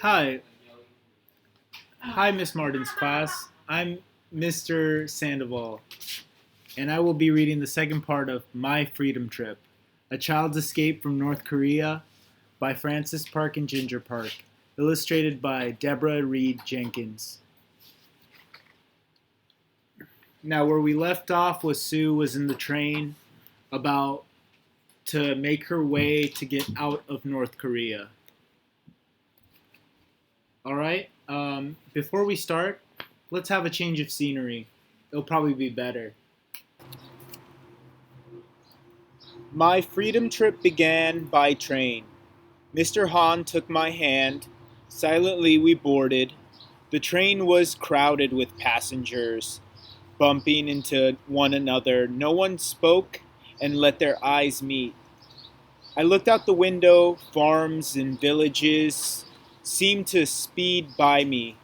Hi, hi, Miss Martin's class. I'm Mr. Sandoval, and I will be reading the second part of My Freedom Trip: A Child's Escape from North Korea by Francis Park and Ginger Park, illustrated by Deborah Reed Jenkins. Now, where we left off was Sue was in the train about to make her way to get out of North Korea. All right. Before we start, let's have a change of scenery. It'll probably be better. My freedom trip began by train. Mr. Han took my hand. Silently we boarded. The train was crowded with passengers, bumping into one another. No one spoke and let their eyes meet. I looked out the window. Farms and villages seemed to speed by me.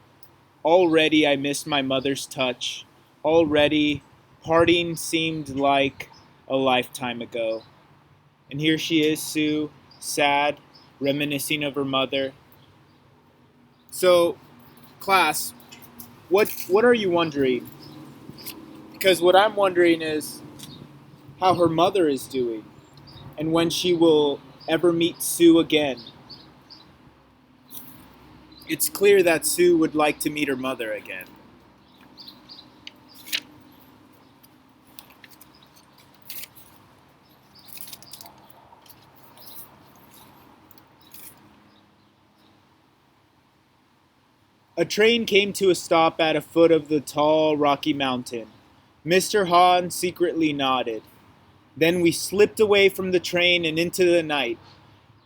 Already I missed my mother's touch. Already parting seemed like a lifetime ago. And here she is, Sue, sad, reminiscing of her mother. So, class, what are you wondering? Because what I'm wondering is how her mother is doing and when she will ever meet Sue again. It's clear that Sue would like to meet her mother again. A train came to a stop at a foot of the tall, rocky mountain. Mr. Han secretly nodded. Then we slipped away from the train and into the night.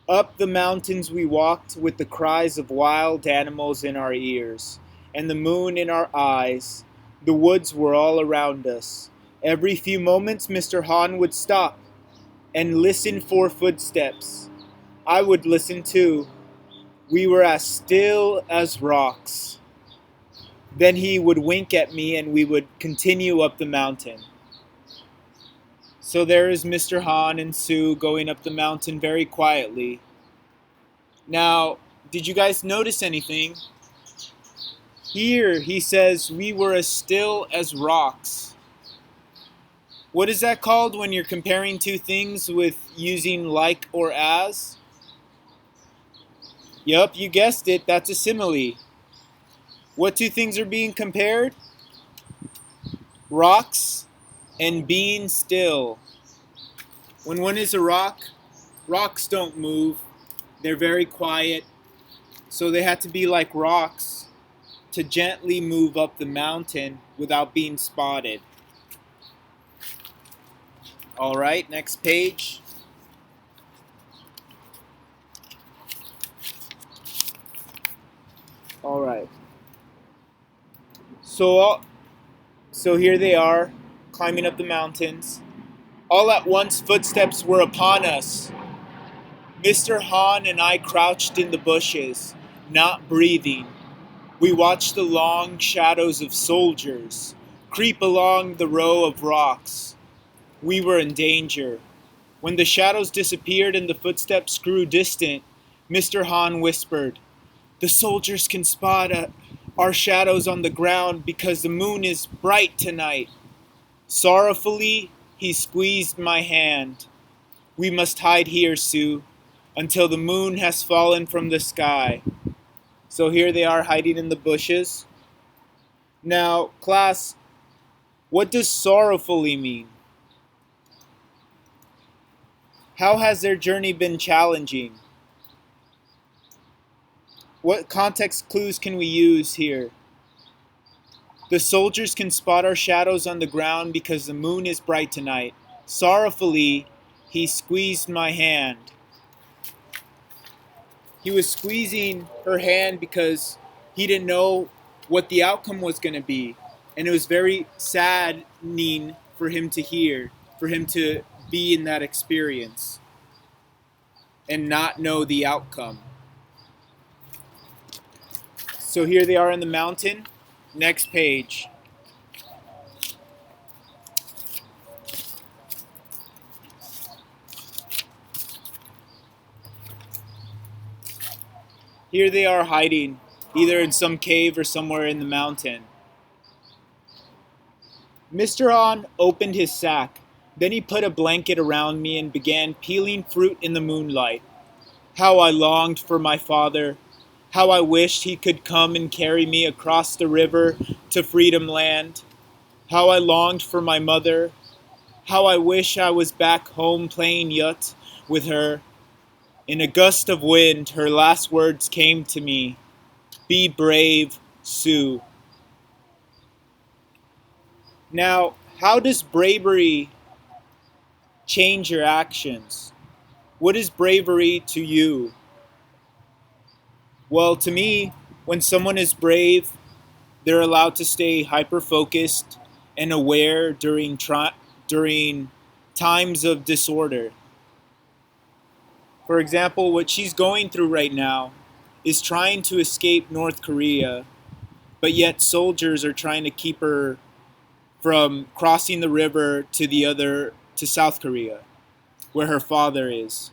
Up the mountains we walked with the cries of wild animals in our ears and the moon in our eyes. The woods were all around us. Every few moments Mr. Han would stop and listen for footsteps. I would listen too. We were as still as rocks. Then he would wink at me and we would continue up the mountain. So there is Mr. Han and Sue going up the mountain very quietly. Now, did you guys notice anything? Here he says we were as still as rocks. What is that called when you're comparing two things with using like or as? Yup, you guessed it, that's a simile. What two things are being compared? Rocks and being still. When one is a rock, rocks don't move. They're very quiet. So they had to be like rocks to gently move up the mountain without being spotted. All right, next page. All right. So here they are, climbing up the mountains. All at once, footsteps were upon us. Mr. Han and I crouched in the bushes, not breathing. We watched the long shadows of soldiers creep along the row of rocks. We were in danger. When the shadows disappeared and the footsteps grew distant, Mr. Han whispered, "The soldiers can spot our shadows on the ground because the moon is bright tonight." Sorrowfully, he squeezed my hand. "We must hide here, Sue, until the moon has fallen from the sky." So here they are hiding in the bushes. Now, class, what does sorrowfully mean? How has their journey been challenging? What context clues can we use here? The soldiers can spot our shadows on the ground because the moon is bright tonight. Sorrowfully, he squeezed my hand. He was squeezing her hand because he didn't know what the outcome was going to be. And it was very saddening for him to hear, for him to be in that experience and not know the outcome. So here they are in the mountain. Next page. Here they are hiding, either in some cave or somewhere in the mountain. Mr. Han opened his sack. Then he put a blanket around me and began peeling fruit in the moonlight. How I longed for my father. How I wished he could come and carry me across the river to Freedom Land. How I longed for my mother. How I wish I was back home playing yut with her. In a gust of wind, her last words came to me. Be brave, Sue. Now, how does bravery change your actions? What is bravery to you? Well, to me, when someone is brave, they're allowed to stay hyper focused and aware during times of disorder. For example, what she's going through right now is trying to escape North Korea, but yet soldiers are trying to keep her from crossing the river to South Korea, where her father is.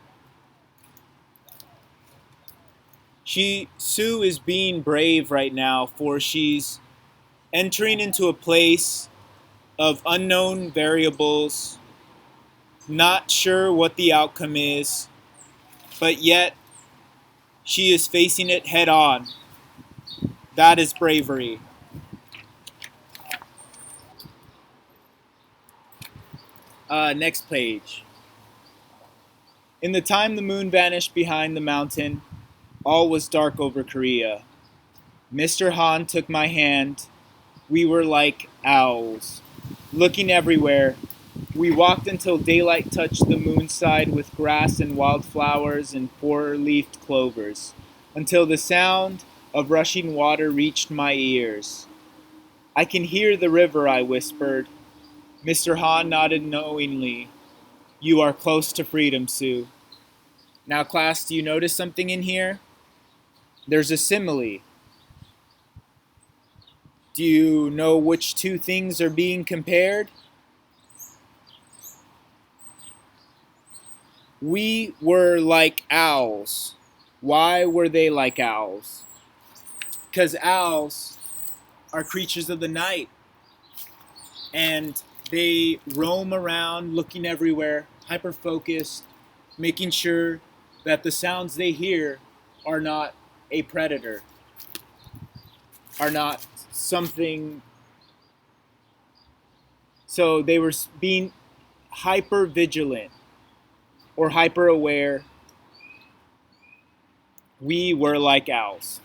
Sue is being brave right now, for she's entering into a place of unknown variables, not sure what the outcome is, but yet she is facing it head on. That is bravery. Next page. In the time the moon vanished behind the mountain, all was dark over Korea. Mr. Han took my hand. We were like owls, looking everywhere. We walked until daylight touched the moonside with grass and wildflowers and four-leafed clovers, until the sound of rushing water reached my ears. I can hear the river, I whispered. Mr. Han nodded knowingly. You are close to freedom, Sue. Now, class, do you notice something in here? There's a simile. Do you know which two things are being compared? We were like owls. Why were they like owls? Because owls are creatures of the night, and they roam around looking everywhere, hyper focused, making sure that the sounds they hear are not a predator, are not something. So they were being hyper vigilant or hyper aware. We were like owls.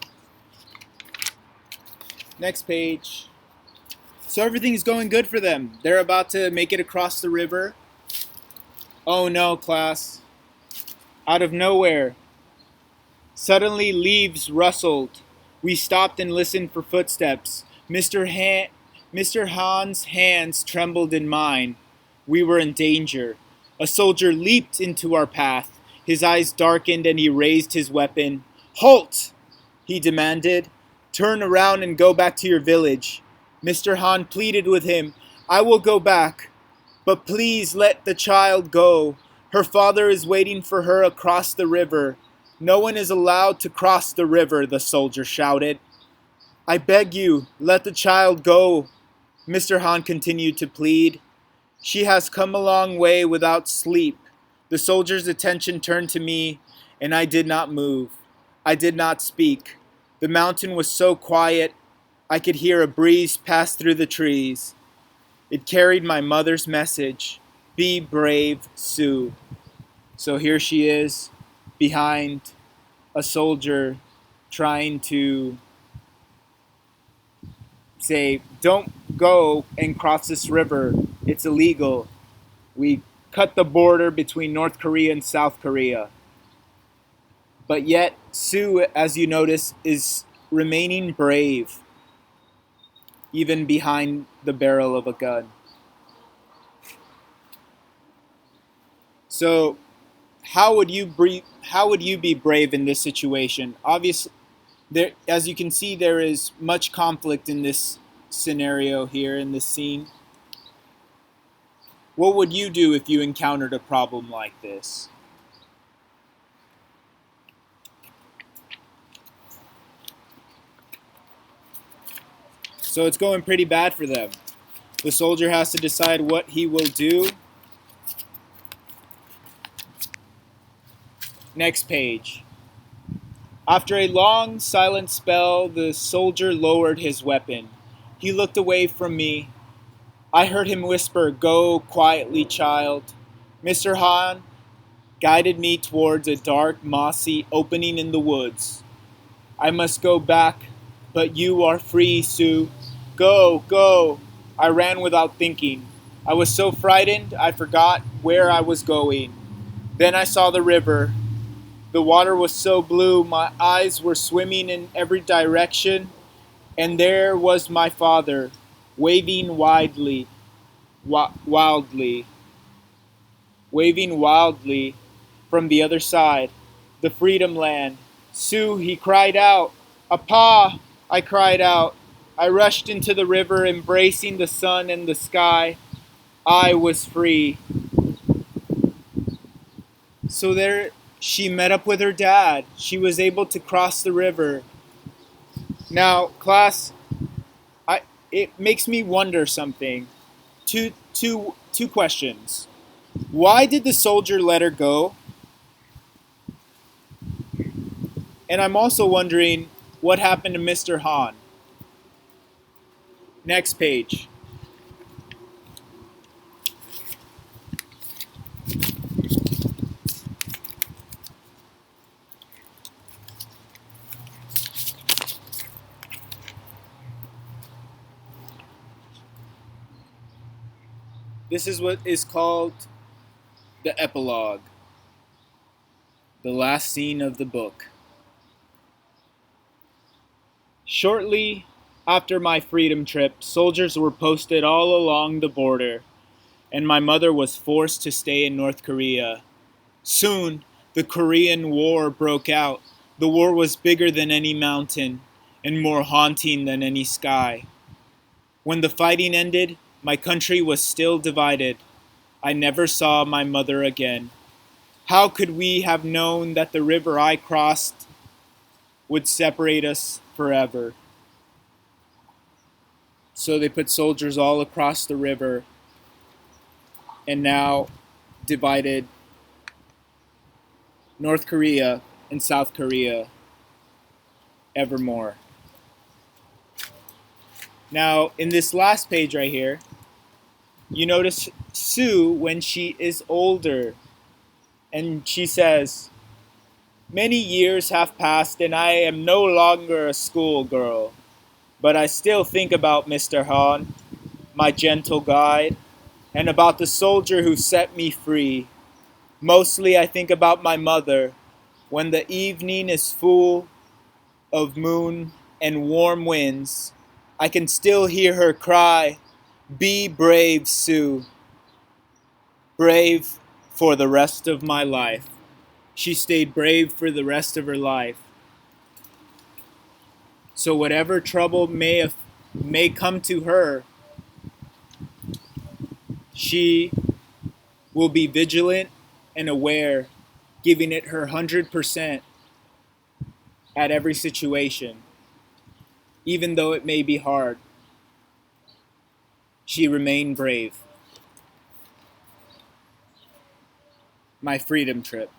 Next page. So everything's going good for them. They're about to make it across the river. Oh no, class. Out of nowhere, suddenly leaves rustled. We stopped and listened for footsteps. Mr. Han's hands trembled in mine. We were in danger. A soldier leaped into our path. His eyes darkened and he raised his weapon. Halt! He demanded. Turn around and go back to your village. Mr. Han pleaded with him. I will go back, but please let the child go. Her father is waiting for her across the river. No one is allowed to cross the river, the soldier shouted. I beg you, let the child go, Mr. Han continued to plead. She has come a long way without sleep. The soldier's attention turned to me, and I did not move. I did not speak. The mountain was so quiet, I could hear a breeze pass through the trees. It carried my mother's message. Be brave, Sue. So here she is, behind a soldier, trying to say, don't go and cross this river. It's illegal. We cut the border between North Korea and South Korea. But yet, Sue, as you notice, is remaining brave, even behind the barrel of a gun. So, how would you be brave in this situation? Obviously, as you can see, there is much conflict in this scenario here, in this scene. What would you do if you encountered a problem like this? So it's going pretty bad for them. The soldier has to decide what he will do. Next page. After a long, silent spell, the soldier lowered his weapon. He looked away from me. I heard him whisper, "Go quietly, child." Mr. Han guided me towards a dark, mossy opening in the woods. "I must go back, but you are free, Sue. Go, go." I ran without thinking. I was so frightened I forgot where I was going. Then I saw the river. The water was so blue, my eyes were swimming in every direction, and there was my father, waving wildly, waving wildly from the other side, the freedom land. "Sue," he cried out. "Appa," I cried out. I rushed into the river, embracing the sun and the sky. I was free. So there she met up with her dad. She was able to cross the river. Now, class, it makes me wonder something. Two questions. Why did the soldier let her go? And I'm also wondering what happened to Mr. Han. Next page. This is what is called the epilogue, the last scene of the book. Shortly after my freedom trip, soldiers were posted all along the border, and my mother was forced to stay in North Korea. Soon, the Korean War broke out. The war was bigger than any mountain and more haunting than any sky. When the fighting ended, my country was still divided. I never saw my mother again. How could we have known that the river I crossed would separate us forever? So they put soldiers all across the river and now divided North Korea and South Korea evermore. Now, in this last page right here, you notice Sue when she is older. And she says, "Many years have passed and I am no longer a schoolgirl, but I still think about Mr. Han, my gentle guide, and about the soldier who set me free. Mostly I think about my mother. When the evening is full of moon and warm winds, I can still hear her cry, 'Be brave, Sue.' Brave for the rest of my life." She stayed brave for the rest of her life. So whatever trouble may come to her, she will be vigilant and aware, giving it her 100% at every situation. Even though it may be hard, she remained brave. My freedom trip.